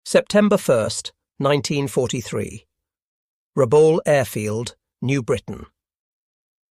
September 1st, 1943. Rabaul Airfield, New Britain.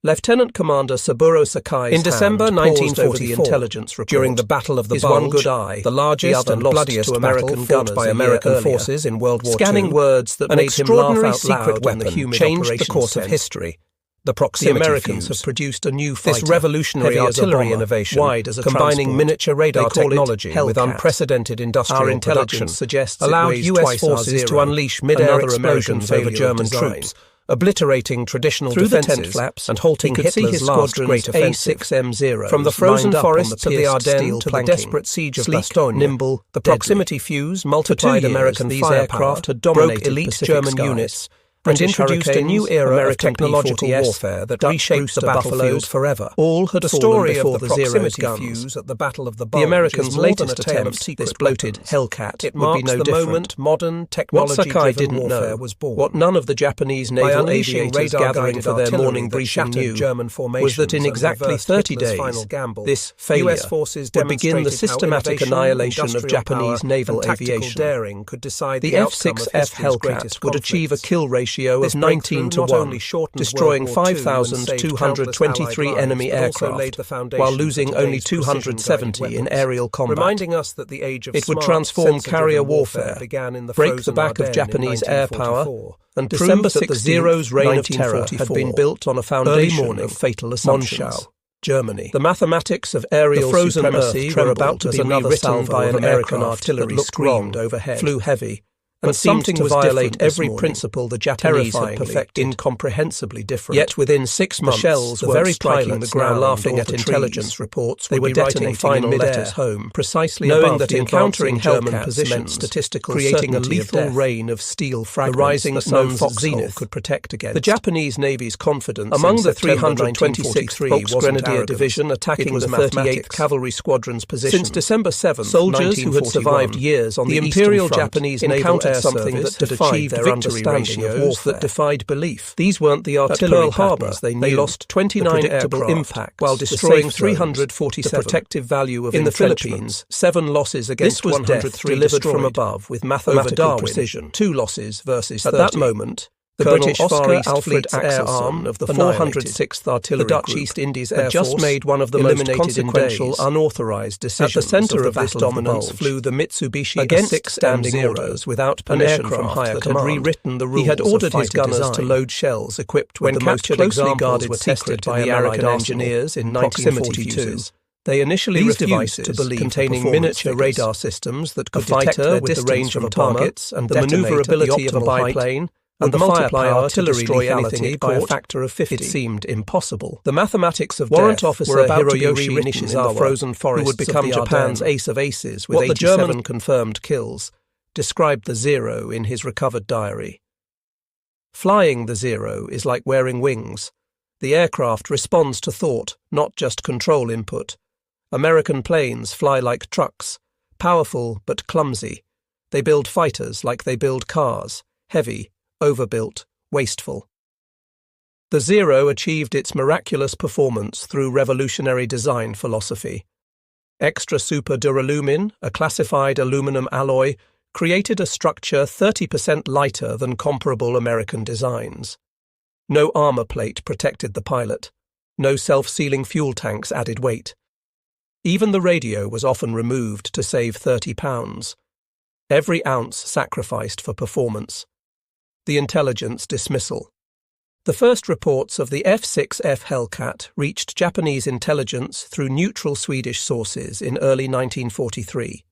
Lieutenant Commander Saburo Sakai's In December hand 1944, intelligence report, during the Battle of the his Bulge, one good eye, the largest the and other bloodiest to battle American fought gunners by a year American earlier, forces in World War scanning II, words that an made him laugh extraordinary out secret loud in the weapon humid changed the operations course of tent. history. The The proximity Americans fuse. have produced a new fighter, This revolutionary heavy as a artillery bomber, innovation, wide as a combining transport. miniature radar They call it technology with Hellcat. unprecedented industrial Our intelligence production, suggests it allowed weighs U.S. twice our forces to zero. unleash mid-air Another American explosions over failure of German design. troops, obliterating traditional Through the defences tent flaps, and halting he could see Hitler's his last squadron's great offensive. A6M0s From the frozen lined up on forests of the pierced Ardennes steel to the planking. desperate siege of Sleek, Bastogne, nimble, the deadly. proximity fuse For 2 multiplied years, American these firepower, aircraft had broke dominated elite Pacific German skies. units, and British introduced a new Hurricanes, era American of technological P-40S, warfare that Dutch reshaped Brewster the battlefield Buffaloes, forever. all had The fallen story before of the the Zero's proximity guns. fuse at the Battle of the Bulge The Americans' is more than latest a tale of attempt, secret this bloated weapons. Hellcat, It would be marks no the different. moment modern What technology-driven Sakai didn't warfare know, was born. what none of the Japanese By naval unleashing aviators gathering radar-guided for their artillery morning that briefing shattered knew, German was that in formations and exactly reversed 30 Hitler's days, final gamble, this failure US forces would begin the demonstrated how systematic innovation, annihilation of industrial Japanese power, naval and tactical aviation. daring could decide The the outcome of F6F history's greatest Hellcat would achieve a conflicts. kill ratio This of 19 to breakthrough not 1, only shortened destroying World War II and saved 5,223 countless enemy Allied lives, but also laid aircraft, the foundations while for losing only today's precision-guided 270 in weapons, aerial combat. reminding us that the age of It would smart, transform sensor-driven carrier warfare warfare, began in the break the frozen back of Ardennes Japanese in air power, 1944. and December prove that the 16th, Zero's reign of terror had been built on a foundation morning, of fatal assumptions. Monschau, Germany. The mathematics of aerial The frozen supremacy earth were about to trembled be as another rewritten salvo by of an American aircraft artillery that looked screamed wrong, overhead, flew heavy, but but seemed something to was violate different this every morning. principle the Japanese had Terrifyingly, perfected, incomprehensibly different. Yet within 6 The months, shells the weren't very striking pilots the ground now laughing or at the intelligence trees. reports They would were be writing detonating final in midair, letters home, precisely knowing above that the encountering advancing German Hellcats positions meant statistical creating a certainty of lethal death. rain of steel fragments The rising that no sun's foxhole zenith could protect against. The Japanese Navy's confidence Among in the September 326th 1943 Volksgrenadier Division attacking the 38th Cavalry Squadron's position. Since December 7th, Soldiers who had survived years on the Imperial Eastern Front Japanese naval encountered air something service that had defied achieved their victory understanding of ratios warfare. that defied belief. These weren't the At artillery Pearl Harbor, patterns they they knew. lost 29 The predictable aircraft, impacts, while the destroying safe zones, 347. the protective value of In the entrenchments, Philippines, 7 losses against this was 103 delivered from destroyed. above with Over mathematical Darwin, precision. 2 losses versus At 30. that moment, the Colonel British Oscar Far East Alfred Fleet's air Axelson arm of the annihilated. 406th Artillery The Dutch Group East Indies had Air just Force made one of the most eliminated in consequential days. unauthorized decisions. At the center of of this Battle of the dominance Bulge. flew the Mitsubishi Against A6 standing M0, orders without an permission from aircraft higher that command. had rewritten the rules He had ordered of his fighter gunners to design. load shells equipped with When the most captured closely examples guarded were secret tested by by the American Allied engineers in proximity 1942. fuses. They initially These refused devices, to believe containing the miniature figures. radar systems that could A fighter detect their with the distance range from of a bomber, targets and the detonate at the maneuverability of a optimal height, biplane, and would the multiply firepower to artillery destroy lethality anything it by a caught. factor of 50. It seemed impossible. The mathematics of Warrant death Officer were about Hiroyoshi to be rewritten in the Nishizawa, frozen forests who would become of the Japan's Ardennes. ace of aces with What the 87 German confirmed kills, described the Zero in his recovered diary. Flying the Zero is like wearing wings. The aircraft responds to thought, not just control input. American planes fly like trucks, powerful but clumsy. They build fighters like they build cars, heavy, overbuilt, wasteful. The Zero achieved its miraculous performance through revolutionary design philosophy. Extra super duralumin, a classified aluminum alloy, created a structure 30% lighter than comparable American designs. No armor plate protected the pilot. No self-sealing fuel tanks added weight. Even the radio was often removed to save 30 pounds. Every ounce sacrificed for performance. The intelligence dismissal. The first reports of the F6F Hellcat reached Japanese intelligence through neutral Swedish sources in early 1943.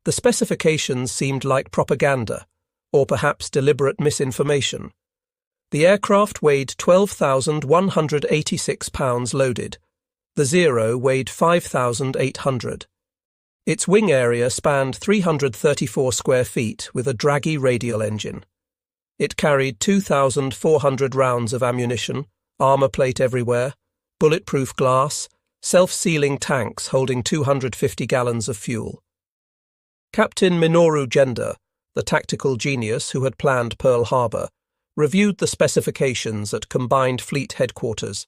The specifications seemed like propaganda, or perhaps deliberate misinformation. The aircraft weighed 12,186 pounds loaded. The Zero weighed 5,800. Its wing area spanned 334 square feet with a draggy radial engine. It carried 2,400 rounds of ammunition, armor plate everywhere, bulletproof glass, self-sealing tanks holding 250 gallons of fuel. Captain Minoru Genda, the tactical genius who had planned Pearl Harbor, reviewed the specifications at Combined Fleet Headquarters.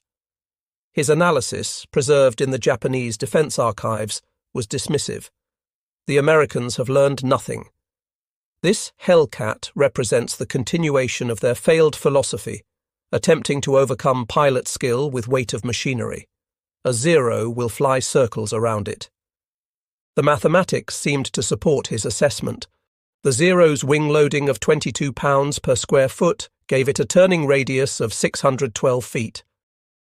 His analysis, preserved in the Japanese Defense Archives, was dismissive. The Americans have learned nothing. This Hellcat represents the continuation of their failed philosophy, attempting to overcome pilot skill with weight of machinery. A Zero will fly circles around it. The mathematics seemed to support his assessment. The Zero's wing loading of 22 pounds per square foot gave it a turning radius of 612 feet.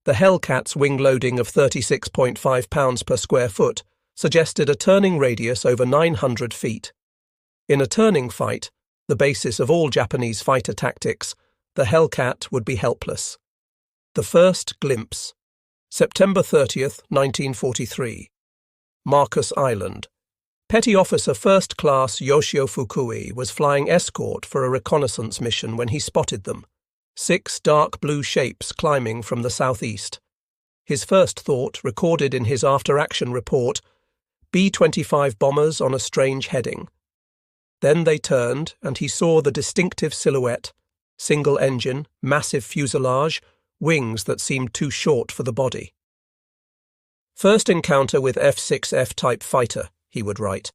The Hellcat's wing loading of 36.5 pounds per square foot suggested a turning radius over 900 feet. In a turning fight, the basis of all Japanese fighter tactics, the Hellcat would be helpless. The first glimpse. September 30th, 1943. Marcus Island. Petty Officer First Class Yoshio Fukui was flying escort for a reconnaissance mission when he spotted them. 6 dark blue shapes climbing from the southeast. His first thought, recorded in his after-action report, B-25 bombers on a strange heading. Then they turned, and he saw the distinctive silhouette, single engine, massive fuselage, wings that seemed too short for the body. First encounter with F6F type fighter, he would write.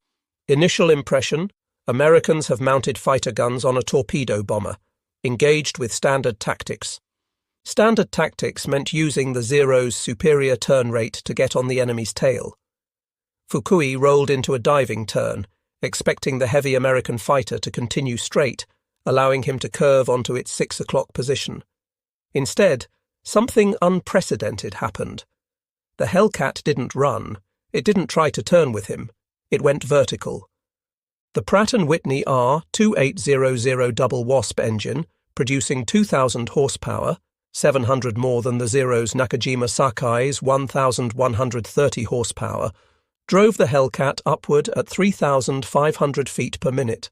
Initial impression, Americans have mounted fighter guns on a torpedo bomber, engaged with standard tactics. Standard tactics meant using the Zero's superior turn rate to get on the enemy's tail. Fukui rolled into a diving turn, expecting the heavy American fighter to continue straight, allowing him to curve onto its 6 o'clock position. Instead, something unprecedented happened. The Hellcat didn't run. It didn't try to turn with him. It went vertical. The Pratt & Whitney R2800 double Wasp engine, producing 2,000 horsepower, 700 more than the Zero's Nakajima Sakai's 1,130 horsepower, drove the Hellcat upward at 3,500 feet per minute.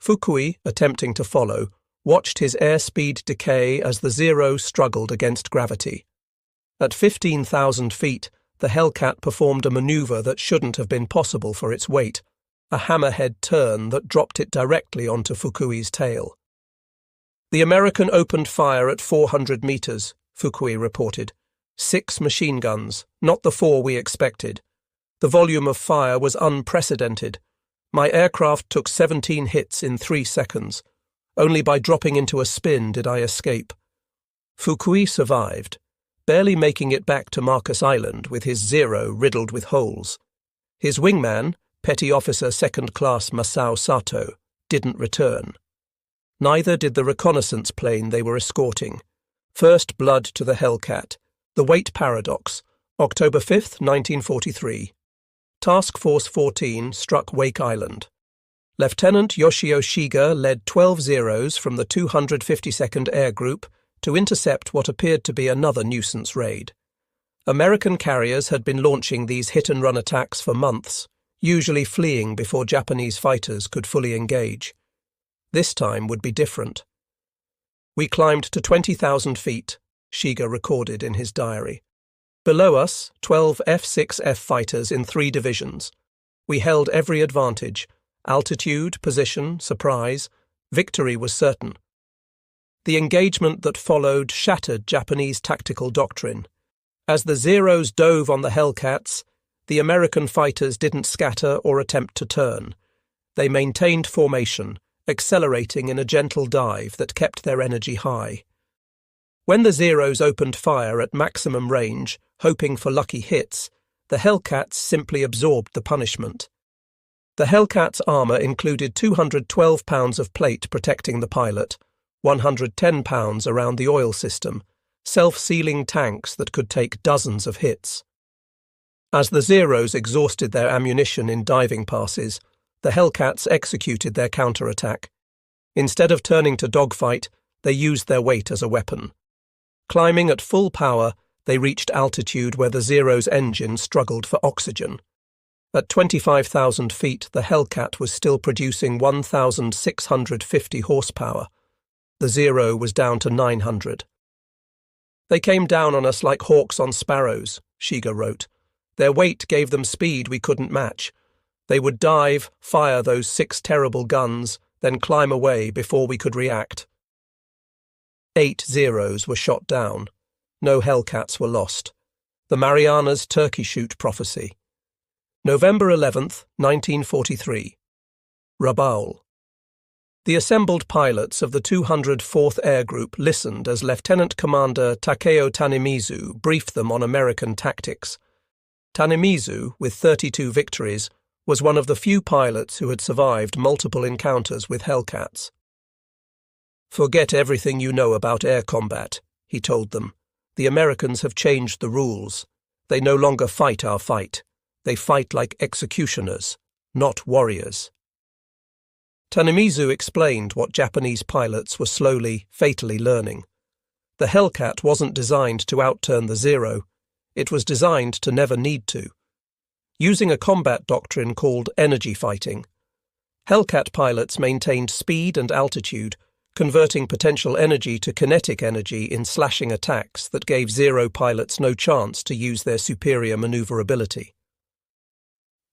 Fukui, attempting to follow, watched his airspeed decay as the Zero struggled against gravity. At 15,000 feet, the Hellcat performed a maneuver that shouldn't have been possible for its weight, a hammerhead turn that dropped it directly onto Fukui's tail. The American opened fire at 400 meters, Fukui reported. 6 machine guns, not the 4 we expected. The volume of fire was unprecedented. My aircraft took 17 hits in 3 seconds. Only by dropping into a spin did I escape. Fukui survived, barely making it back to Marcus Island with his Zero riddled with holes. His wingman, Petty Officer Second Class Masao Sato, didn't return. Neither did the reconnaissance plane they were escorting. First blood to the Hellcat. The Weight Paradox. October 5th, 1943. Task Force 14 struck Wake Island. Lieutenant Yoshio Shiga led 12 Zeros from the 252nd Air Group to intercept what appeared to be another nuisance raid. American carriers had been launching these hit-and-run attacks for months, usually fleeing before Japanese fighters could fully engage. This time would be different. We climbed to 20,000 feet, Shiga recorded in his diary. Below us, 12 F6F fighters in 3 divisions. We held every advantage: altitude, position, surprise. Victory was certain. The engagement that followed shattered Japanese tactical doctrine. As the Zeros dove on the Hellcats, the American fighters didn't scatter or attempt to turn. They maintained formation, accelerating in a gentle dive that kept their energy high. When the Zeros opened fire at maximum range, hoping for lucky hits, the Hellcats simply absorbed the punishment. The Hellcat's armour included 212 pounds of plate protecting the pilot, 110 pounds around the oil system, self-sealing tanks that could take dozens of hits. As the Zeros exhausted their ammunition in diving passes, the Hellcats executed their counterattack. Instead of turning to dogfight, they used their weight as a weapon. Climbing at full power, they reached altitude where the Zero's engine struggled for oxygen. At 25,000 feet, the Hellcat was still producing 1,650 horsepower. The Zero was down to 900. They came down on us like hawks on sparrows, Shiga wrote. Their weight gave them speed we couldn't match. They would dive, fire those 6 terrible guns, then climb away before we could react. 8 Zeros were shot down. No Hellcats were lost. The Marianas turkey shoot prophecy. November 11th, 1943. Rabaul. The assembled pilots of the 204th Air Group listened as Lieutenant Commander Takeo Tanemizu briefed them on American tactics. Tanemizu, with 32 victories, was one of the few pilots who had survived multiple encounters with Hellcats. "Forget everything you know about air combat," he told them. "The Americans have changed the rules. They no longer fight our fight. They fight like executioners, not warriors." Tanemizu explained what Japanese pilots were slowly, fatally learning. The Hellcat wasn't designed to outturn the Zero. It was designed to never need to. Using a combat doctrine called energy fighting, Hellcat pilots maintained speed and altitude, converting potential energy to kinetic energy in slashing attacks that gave Zero pilots no chance to use their superior maneuverability.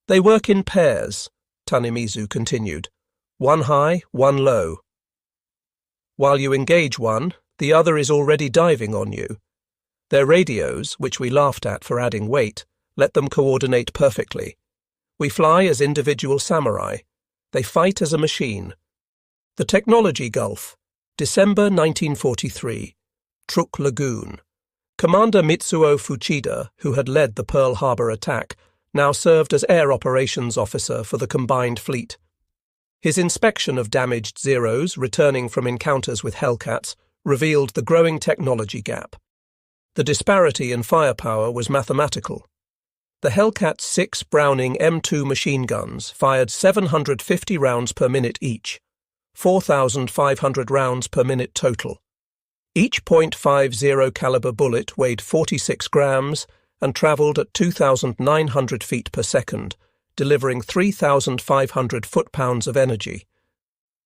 "They work in pairs," Tanemizu continued. "One high, one low. While you engage one, the other is already diving on you. Their radios, which we laughed at for adding weight, let them coordinate perfectly. We fly as individual samurai. They fight as a machine." The Technology Gulf, December 1943, Truk Lagoon. Commander Mitsuo Fuchida, who had led the Pearl Harbor attack, now served as Air Operations Officer for the combined fleet. His inspection of damaged Zeros returning from encounters with Hellcats revealed the growing technology gap. The disparity in firepower was mathematical. The Hellcat's 6 Browning M2 machine guns fired 750 rounds per minute each, 4,500 rounds per minute total. Each .50 caliber bullet weighed 46 grams and travelled at 2,900 feet per second, delivering 3,500 foot-pounds of energy.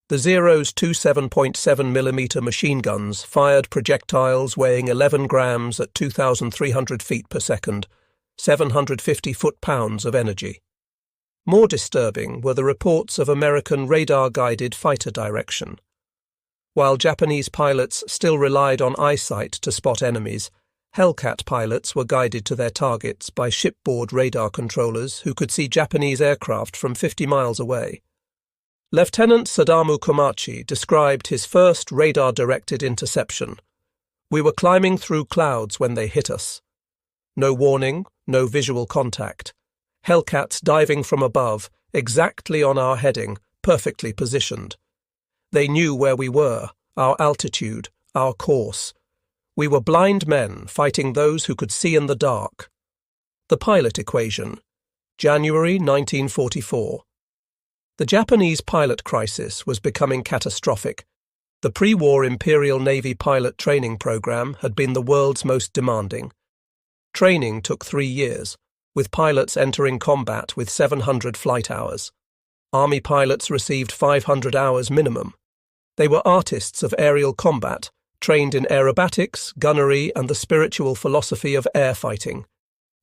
The Zero's two 7.7mm machine guns fired projectiles weighing 11 grams at 2,300 feet per second, 750 foot-pounds of energy. More disturbing were the reports of American radar-guided fighter direction. While Japanese pilots still relied on eyesight to spot enemies, Hellcat pilots were guided to their targets by shipboard radar controllers who could see Japanese aircraft from 50 miles away. Lieutenant Sadamu Komachi described his first radar-directed interception. "We were climbing through clouds when they hit us. No warning, no visual contact. Hellcats diving from above, exactly on our heading, perfectly positioned. They knew where we were, our altitude, our course. We were blind men fighting those who could see in the dark." The Pilot Equation, January 1944. The Japanese pilot crisis was becoming catastrophic. The pre-war Imperial Navy pilot training program had been the world's most demanding. Training took 3 years, with pilots entering combat with 700 flight hours. Army pilots received 500 hours minimum. They were artists of aerial combat, trained in aerobatics, gunnery, and the spiritual philosophy of air fighting.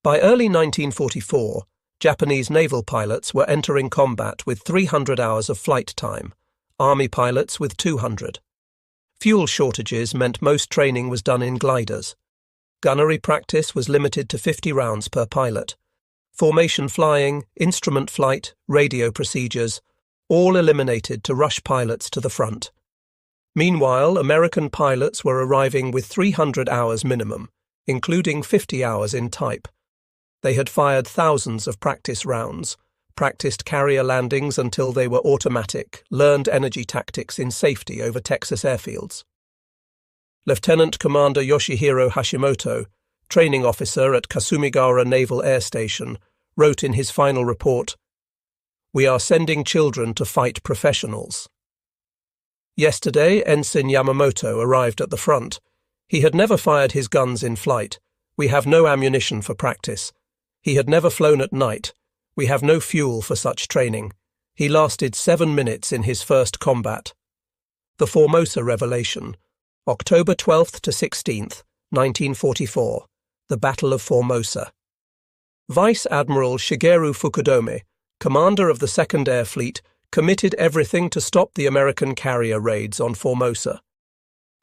By early 1944, Japanese naval pilots were entering combat with 300 hours of flight time, Army pilots with 200. Fuel shortages meant most training was done in gliders. Gunnery practice was limited to 50 rounds per pilot. Formation flying, instrument flight, radio procedures, all eliminated to rush pilots to the front. Meanwhile, American pilots were arriving with 300 hours minimum, including 50 hours in type. They had fired thousands of practice rounds, practiced carrier landings until they were automatic, learned energy tactics in safety over Texas airfields. Lieutenant Commander Yoshihiro Hashimoto, training officer at Kasumigaura Naval Air Station, wrote in his final report, "We are sending children to fight professionals." Yesterday, Ensign Yamamoto arrived at the front. He had never fired his guns in flight. "We have no ammunition for practice." He had never flown at night. "We have no fuel for such training." He lasted 7 minutes in his first combat. The Formosa Revelation, October 12th to 16th, 1944, the Battle of Formosa. Vice Admiral Shigeru Fukudome, commander of the 2nd Air Fleet, committed everything to stop the American carrier raids on Formosa.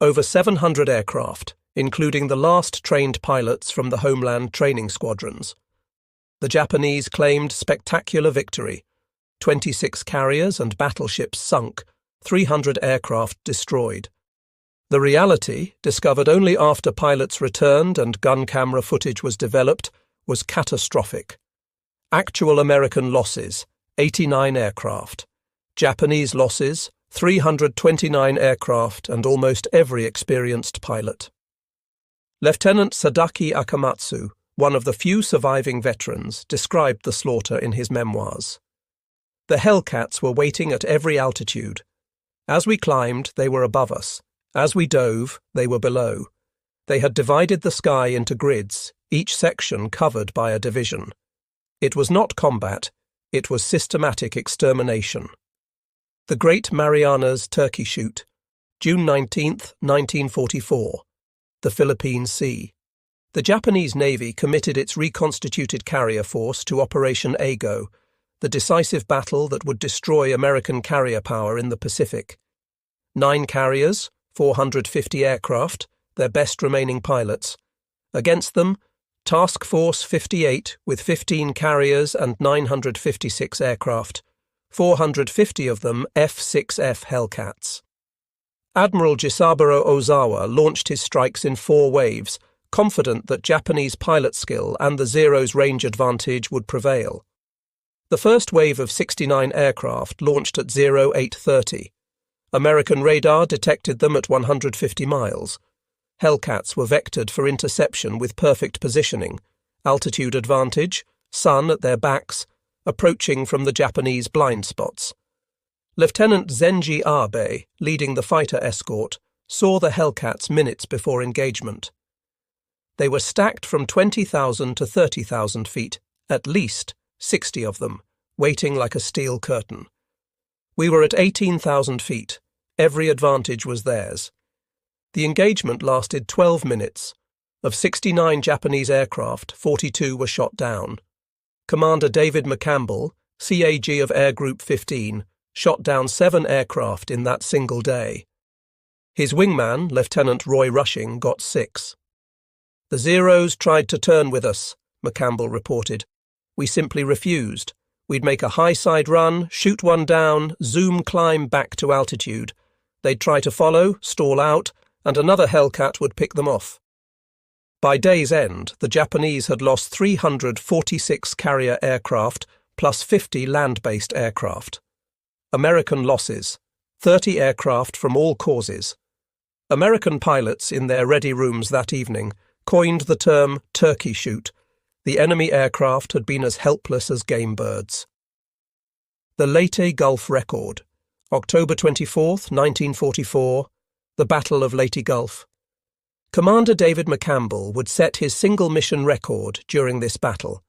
Over 700 aircraft, including the last trained pilots from the homeland training squadrons. The Japanese claimed spectacular victory. 26 carriers and battleships sunk, 300 aircraft destroyed. The reality, discovered only after pilots returned and gun camera footage was developed, was catastrophic. Actual American losses, 89 aircraft. Japanese losses, 329 aircraft and almost every experienced pilot. Lieutenant Sadaki Akamatsu, one of the few surviving veterans, described the slaughter in his memoirs. The Hellcats were waiting at every altitude. As we climbed, they were above us. As we dove, they were below. They had divided the sky into grids, each section covered by a division. It was not combat, it was systematic extermination. The Great Marianas Turkey Shoot, June 19, 1944. The Philippine Sea. The Japanese Navy committed its reconstituted carrier force to Operation Ago, the decisive battle that would destroy American carrier power in the Pacific. 9 carriers, 450 aircraft, their best remaining pilots. Against them, Task Force 58 with 15 carriers and 956 aircraft, 450 of them F6F Hellcats. Admiral Jisaburo Ozawa launched his strikes in 4 waves, confident that Japanese pilot skill and the Zero's range advantage would prevail. The first wave of 69 aircraft launched at 0830. American radar detected them at 150 miles. Hellcats were vectored for interception with perfect positioning, altitude advantage, sun at their backs, approaching from the Japanese blind spots. Lieutenant Zenji Abe, leading the fighter escort, saw the Hellcats minutes before engagement. They were stacked from 20,000 to 30,000 feet, at least 60 of them, waiting like a steel curtain. We were at 18,000 feet. Every advantage was theirs. The engagement lasted 12 minutes. Of 69 Japanese aircraft, 42 were shot down. Commander David McCampbell, CAG of Air Group 15, shot down 7 aircraft in that single day. His wingman, Lieutenant Roy Rushing, got 6. "The Zeros tried to turn with us," McCampbell reported. "We simply refused. We'd make a high-side run, shoot one down, zoom climb back to altitude. They'd try to follow, stall out, and another Hellcat would pick them off." By day's end, the Japanese had lost 346 carrier aircraft plus 50 land-based aircraft. American losses, 30 aircraft from all causes. American pilots in their ready rooms that evening coined the term turkey shoot. The enemy aircraft had been as helpless as game birds. The Leyte Gulf Record, October 24, 1944, the Battle of Leyte Gulf. Commander David McCampbell would set his single-mission record during this battle.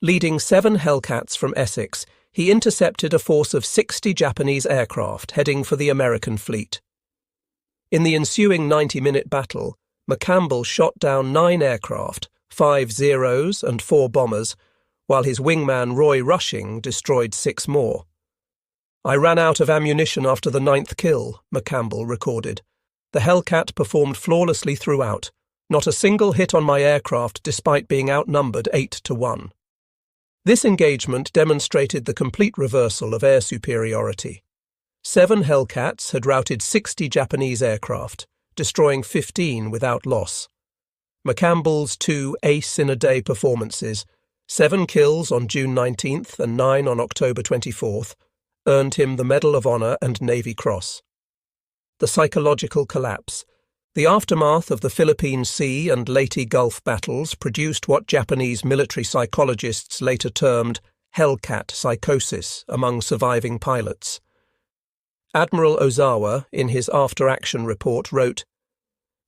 Leading 7 Hellcats from Essex, he intercepted a force of 60 Japanese aircraft heading for the American fleet. In the ensuing 90-minute battle, McCampbell shot down 9 aircraft, 5 Zeros and 4 bombers, while his wingman Roy Rushing destroyed 6 more. "I ran out of ammunition after the 9th kill," McCampbell recorded. "The Hellcat performed flawlessly throughout. Not a single hit on my aircraft despite being outnumbered 8-1. This engagement demonstrated the complete reversal of air superiority. 7 Hellcats had routed 60 Japanese aircraft, destroying 15 without loss. McCampbell's 2 ace-in-a-day performances, 7 kills on June 19th and 9 on October 24th, earned him the Medal of Honor and Navy Cross. The psychological collapse. The aftermath of the Philippine Sea and Leyte Gulf battles produced what Japanese military psychologists later termed Hellcat psychosis among surviving pilots. Admiral Ozawa, in his after-action report, wrote,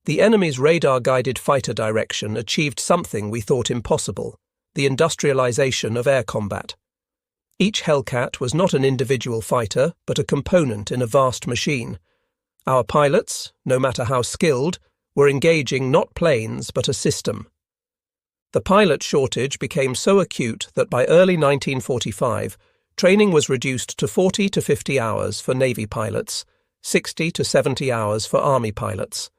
"The enemy's radar-guided fighter direction achieved something we thought impossible, the industrialization of air combat. Each Hellcat was not an individual fighter, but a component in a vast machine. Our pilots, no matter how skilled, were engaging not planes but a system. The pilot shortage became so acute that by early 1945, training was reduced to 40 to 50 hours for Navy pilots, 60 to 70 hours for Army pilots.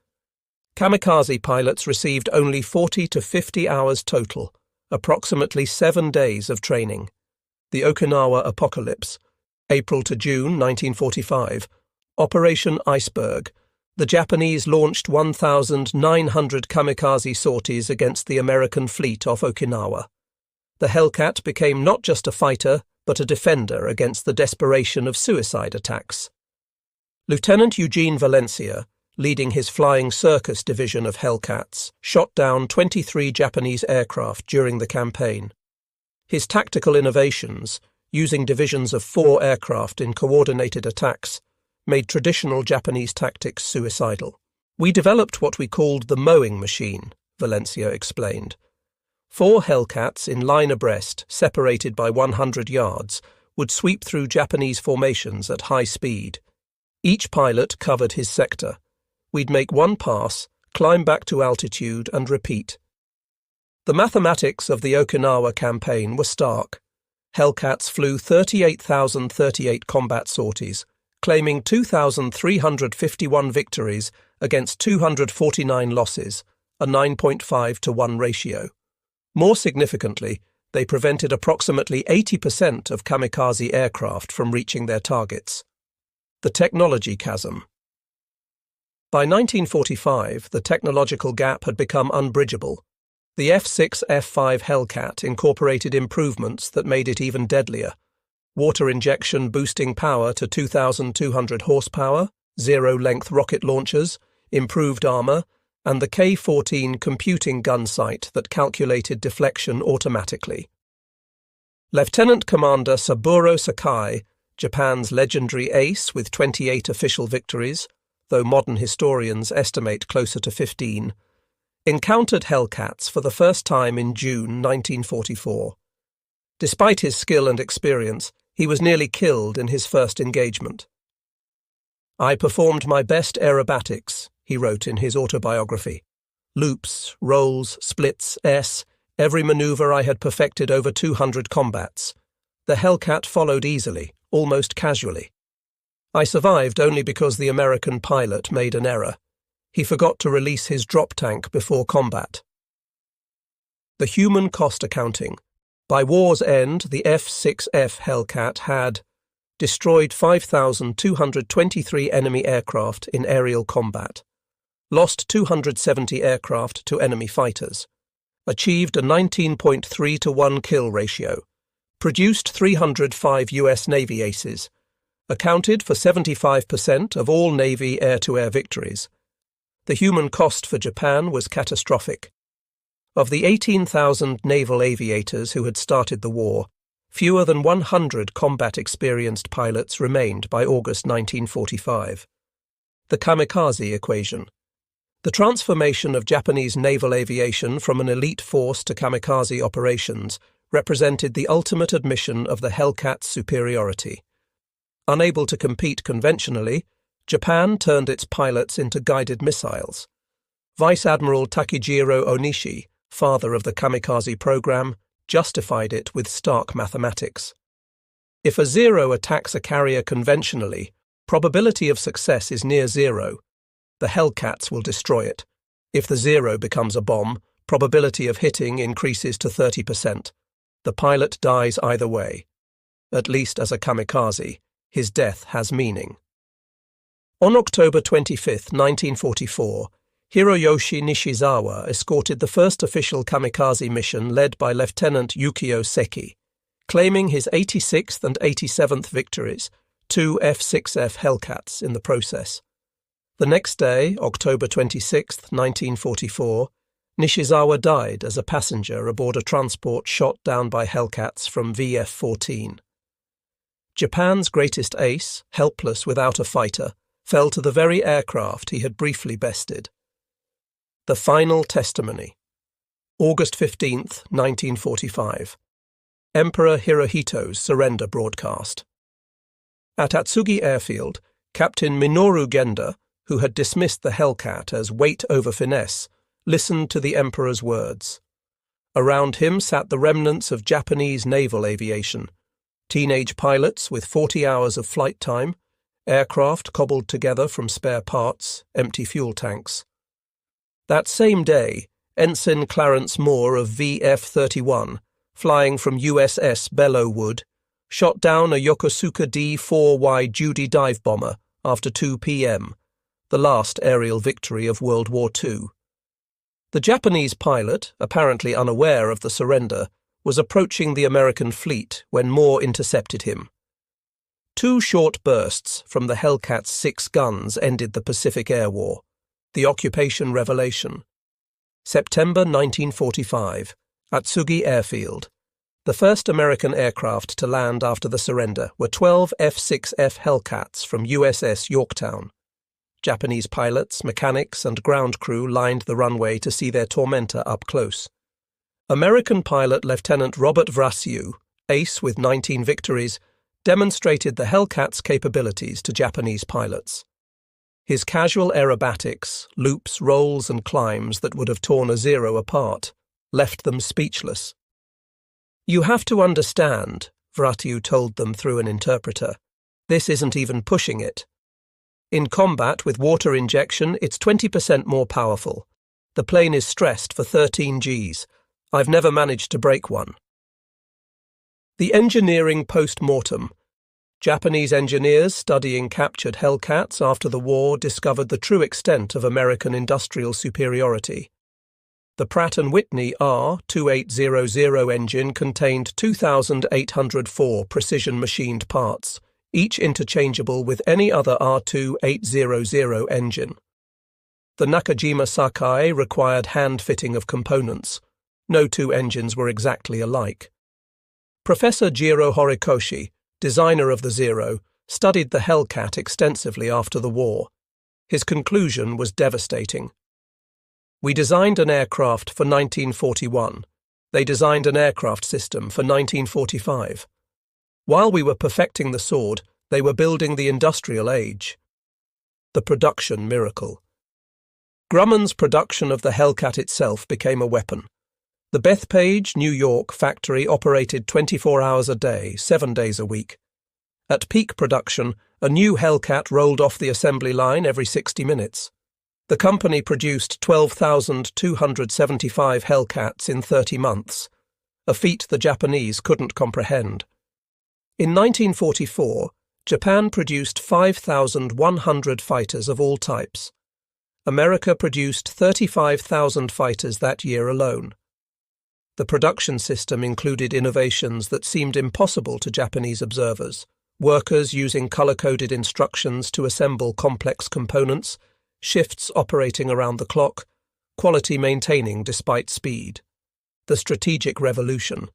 Kamikaze pilots received only 40 to 50 hours total, approximately 7 days of training. The Okinawa Apocalypse, April to June 1945, Operation Iceberg. The Japanese launched 1,900 kamikaze sorties against the American fleet off Okinawa. The Hellcat became not just a fighter, but a defender against the desperation of suicide attacks. Lieutenant Eugene Valencia, leading his Flying Circus division of Hellcats, shot down 23 Japanese aircraft during the campaign. His tactical innovations, using divisions of 4 aircraft in coordinated attacks, made traditional Japanese tactics suicidal. "We developed what we called the mowing machine," Valencia explained. 4 Hellcats in line abreast, separated by 100 yards, would sweep through Japanese formations at high speed. Each pilot covered his sector. We'd make one pass, climb back to altitude, and repeat. The mathematics of the Okinawa campaign were stark. Hellcats flew 38,038 combat sorties, claiming 2,351 victories against 249 losses, a 9.5 to 1 ratio. More significantly, they prevented approximately 80% of kamikaze aircraft from reaching their targets. The technology chasm. By 1945, the technological gap had become unbridgeable. The F6F Hellcat incorporated improvements that made it even deadlier. Water injection boosting power to 2,200 horsepower, zero-length rocket launchers, improved armor, and the K-14 computing gun sight that calculated deflection automatically. Lieutenant Commander Saburo Sakai, Japan's legendary ace with 28 official victories, though modern historians estimate closer to 15, encountered Hellcats for the first time in June 1944. Despite his skill and experience, he was nearly killed in his first engagement. "I performed my best aerobatics," he wrote in his autobiography. "Loops, rolls, splits, every maneuver I had perfected over 200 combats. The Hellcat followed easily, almost casually. I survived only because the American pilot made an error. He forgot to release his drop tank before combat." The human cost accounting. By war's end, the F6F Hellcat had destroyed 5,223 enemy aircraft in aerial combat, lost 270 aircraft to enemy fighters, achieved a 19.3 to 1 kill ratio, produced 305 U.S. Navy aces, accounted for 75% of all Navy air-to-air victories. The human cost for Japan was catastrophic. Of the 18,000 naval aviators who had started the war, fewer than 100 combat-experienced pilots remained by August 1945. The kamikaze equation. The transformation of Japanese naval aviation from an elite force to kamikaze operations represented the ultimate admission of the Hellcat's superiority. Unable to compete conventionally, Japan turned its pilots into guided missiles. Vice Admiral Takejiro Onishi, father of the kamikaze program, justified it with stark mathematics. If a Zero attacks a carrier conventionally, probability of success is near zero. The Hellcats will destroy it. If the Zero becomes a bomb, probability of hitting increases to 30%. The pilot dies either way. At least as a kamikaze, his death has meaning. On October 25, 1944, Hiroyoshi Nishizawa escorted the first official kamikaze mission led by Lieutenant Yukio Seki, claiming his 86th and 87th victories, 2 F6F Hellcats in the process. The next day, October 26, 1944, Nishizawa died as a passenger aboard a transport shot down by Hellcats from VF-14. Japan's greatest ace, helpless without a fighter, fell to the very aircraft he had briefly bested. The final testimony. August 15, 1945. Emperor Hirohito's surrender broadcast. At Atsugi Airfield, Captain Minoru Genda, who had dismissed the Hellcat as weight over finesse, listened to the Emperor's words. Around him sat the remnants of Japanese naval aviation, teenage pilots with 40 hours of flight time, aircraft cobbled together from spare parts, empty fuel tanks. That same day, Ensign Clarence Moore of VF-31, flying from USS Belleauwood, shot down a Yokosuka D-4Y Judy dive bomber after 2 p.m., the last aerial victory of World War II. The Japanese pilot, apparently unaware of the surrender, was approaching the American fleet when Moore intercepted him. 2 short bursts from the Hellcat's 6 guns ended the Pacific Air War. The Occupation Revelation. September 1945, Atsugi Airfield. The first American aircraft to land after the surrender were 12 F6F Hellcats from USS Yorktown. Japanese pilots, mechanics, and ground crew lined the runway to see their tormentor up close. American pilot Lieutenant Robert Vrasiu, ace with 19 victories, demonstrated the Hellcat's capabilities to Japanese pilots. His casual aerobatics, loops, rolls, and climbs that would have torn a Zero apart, left them speechless. "You have to understand," Vrasiu told them through an interpreter, "this isn't even pushing it. In combat with water injection, it's 20% more powerful. The plane is stressed for 13 Gs. I've never managed to break one." The engineering post-mortem. Japanese engineers studying captured Hellcats after the war discovered the true extent of American industrial superiority. The Pratt & Whitney R2800 engine contained 2,804 precision-machined parts, each interchangeable with any other R2800 engine. The Nakajima Sakai required hand-fitting of components. No 2 engines were exactly alike. Professor Jiro Horikoshi, designer of the Zero, studied the Hellcat extensively after the war. His conclusion was devastating. "We designed an aircraft for 1941. They designed an aircraft system for 1945. While we were perfecting the sword, they were building the industrial age." The production miracle. Grumman's production of the Hellcat itself became a weapon. The Bethpage, New York factory operated 24 hours a day, 7 days a week. At peak production, a new Hellcat rolled off the assembly line every 60 minutes. The company produced 12,275 Hellcats in 30 months, a feat the Japanese couldn't comprehend. In 1944, Japan produced 5,100 fighters of all types. America produced 35,000 fighters that year alone. The production system included innovations that seemed impossible to Japanese observers: workers using color-coded instructions to assemble complex components, shifts operating around the clock, quality maintaining despite speed. The strategic revolution.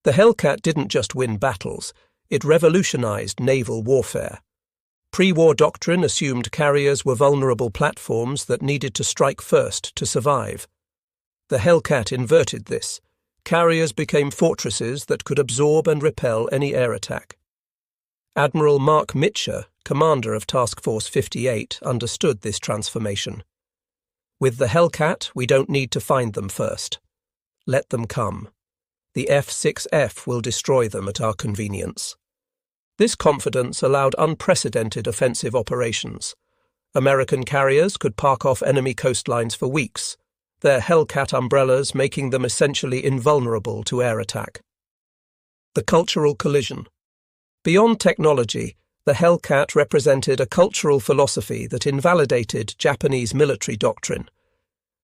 The Hellcat didn't just win battles, it revolutionized naval warfare. Pre-war doctrine assumed carriers were vulnerable platforms that needed to strike first to survive. The Hellcat inverted this. Carriers became fortresses that could absorb and repel any air attack. Admiral Mark Mitscher, commander of Task Force 58, understood this transformation. "With the Hellcat, we don't need to find them first. Let them come. The F6F will destroy them at our convenience." This confidence allowed unprecedented offensive operations. American carriers could park off enemy coastlines for weeks, their Hellcat umbrellas making them essentially invulnerable to air attack. The cultural collision. Beyond technology, the Hellcat represented a cultural philosophy that invalidated Japanese military doctrine.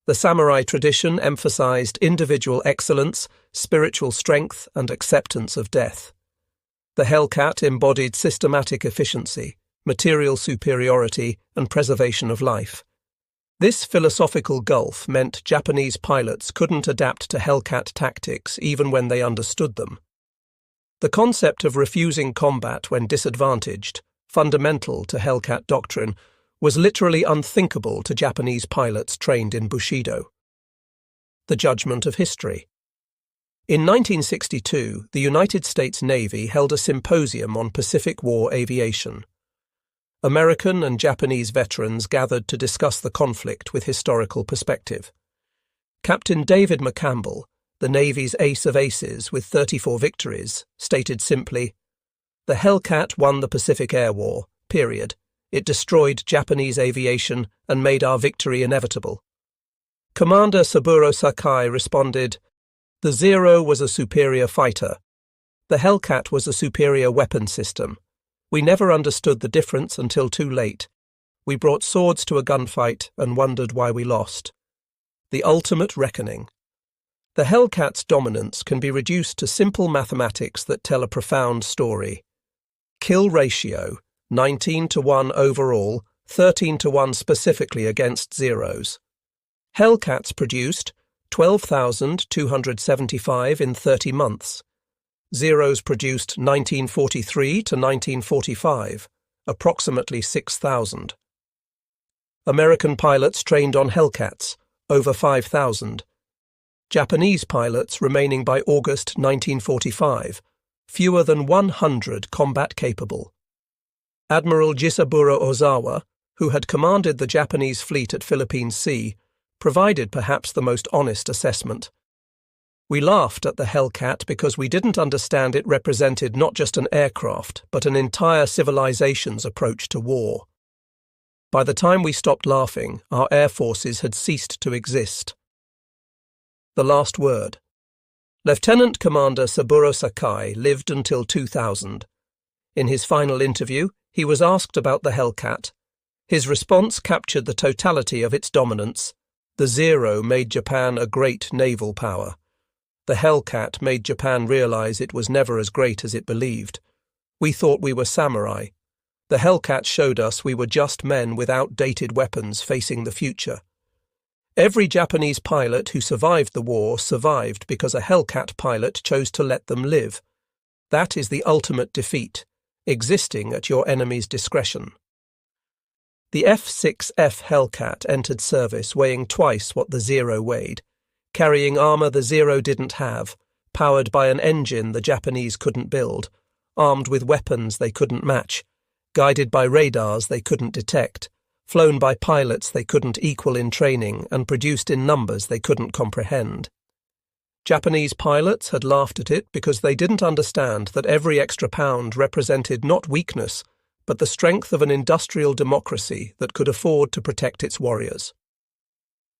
The samurai tradition emphasized individual excellence, spiritual strength, and acceptance of death. The Hellcat embodied systematic efficiency, material superiority, and preservation of life. This philosophical gulf meant Japanese pilots couldn't adapt to Hellcat tactics even when they understood them. The concept of refusing combat when disadvantaged, fundamental to Hellcat doctrine, was literally unthinkable to Japanese pilots trained in Bushido. The judgment of history. In 1962, the United States Navy held a symposium on Pacific War aviation. American and Japanese veterans gathered to discuss the conflict with historical perspective. Captain David McCampbell, the Navy's ace of aces with 34 victories, stated simply, "The Hellcat won the Pacific Air War, period. It destroyed Japanese aviation and made our victory inevitable." Commander Saburo Sakai responded, "The Zero was a superior fighter. The Hellcat was a superior weapon system. We never understood the difference until too late. We brought swords to a gunfight and wondered why we lost. The ultimate reckoning. The Hellcat's dominance can be reduced to simple mathematics that tell a profound story. Kill ratio, 19-1 overall, 13-1 specifically against Zeros. Hellcats produced 12,275 in 30 months. Zeros produced 1943 to 1945, approximately 6,000. American pilots trained on Hellcats, over 5,000. Japanese pilots remaining by August 1945, fewer than 100 combat-capable. Admiral Jisaburo Ozawa, who had commanded the Japanese fleet at Philippine Sea, provided perhaps the most honest assessment. We laughed at the Hellcat because we didn't understand it represented not just an aircraft, but an entire civilization's approach to war. By the time we stopped laughing, our air forces had ceased to exist. The last word. Lieutenant Commander Saburo Sakai lived until 2000. In his final interview, he was asked about the Hellcat. His response captured the totality of its dominance. The Zero made Japan a great naval power. The Hellcat made Japan realize it was never as great as it believed. We thought we were samurai. The Hellcat showed us we were just men with outdated weapons facing the future. Every Japanese pilot who survived the war survived because a Hellcat pilot chose to let them live. That is the ultimate defeat, existing at your enemy's discretion. The F6F Hellcat entered service weighing twice what the Zero weighed, carrying armour the Zero didn't have, powered by an engine the Japanese couldn't build, armed with weapons they couldn't match, guided by radars they couldn't detect, flown by pilots they couldn't equal in training and produced in numbers they couldn't comprehend. Japanese pilots had laughed at it because they didn't understand that every extra pound represented not weakness, but the strength of an industrial democracy that could afford to protect its warriors.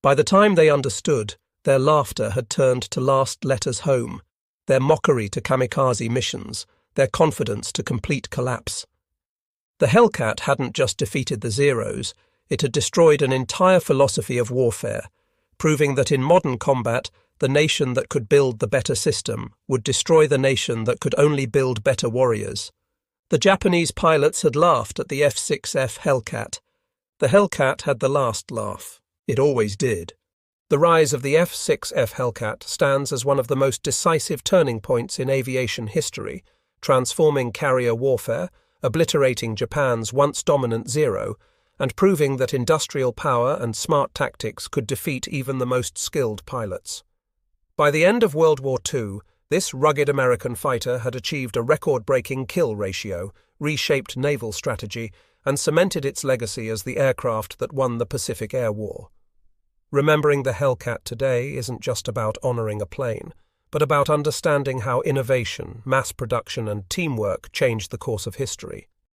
By the time they understood, their laughter had turned to last letters home, their mockery to kamikaze missions, their confidence to complete collapse. The Hellcat hadn't just defeated the Zeros, it had destroyed an entire philosophy of warfare, proving that in modern combat, the nation that could build the better system would destroy the nation that could only build better warriors. The Japanese pilots had laughed at the F6F Hellcat. The Hellcat had the last laugh. It always did. The rise of the F6F Hellcat stands as one of the most decisive turning points in aviation history, transforming carrier warfare, obliterating Japan's once dominant Zero, and proving that industrial power and smart tactics could defeat even the most skilled pilots. By the end of World War II, this rugged American fighter had achieved a record-breaking kill ratio, reshaped naval strategy, and cemented its legacy as the aircraft that won the Pacific Air War. Remembering the Hellcat today isn't just about honoring a plane, but about understanding how innovation, mass production, and teamwork changed the course of history.